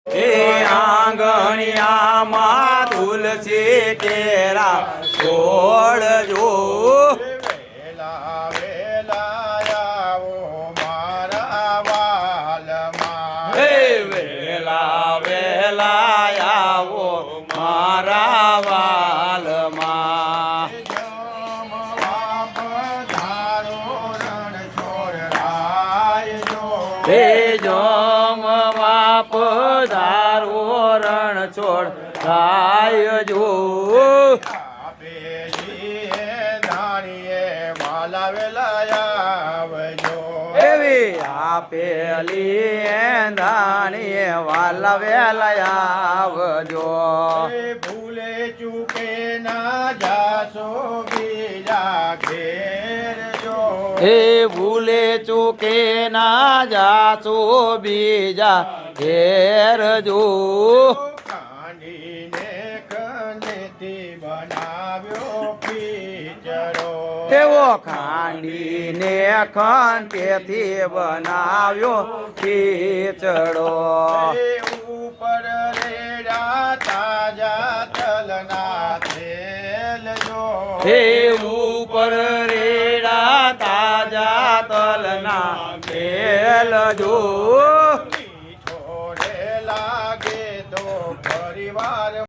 એ આંગણિયામાં તુલસી કેરા છોડજો વેલા વેલા આવો મારા વાલમાં હે વેલા વેલા આવો મારા વાલમાં જમવા પધારો રણ છોડરાયજો હે જમવા પધારો રણ છોડ રાયજો આપેલીએ ધાણીએ વાલા વેલા આવજો એવી આપેલી દાણીએ વાલા વેલા આવજો ભૂલે ચૂકે ના જાશો બીજા ઘેર જો હે ભૂલે ચૂકે ના જાશો બીજા ઘેર જો કાંડીને કનેથી બનાવ્યો ખીચડો એવો ખાંડીને ખંતેથી બનાવ્યો ખીચડો ઉપર રેડા તાજા તલના તેલ જો હે ઉપર રેડા તાજા તલના તેલ જો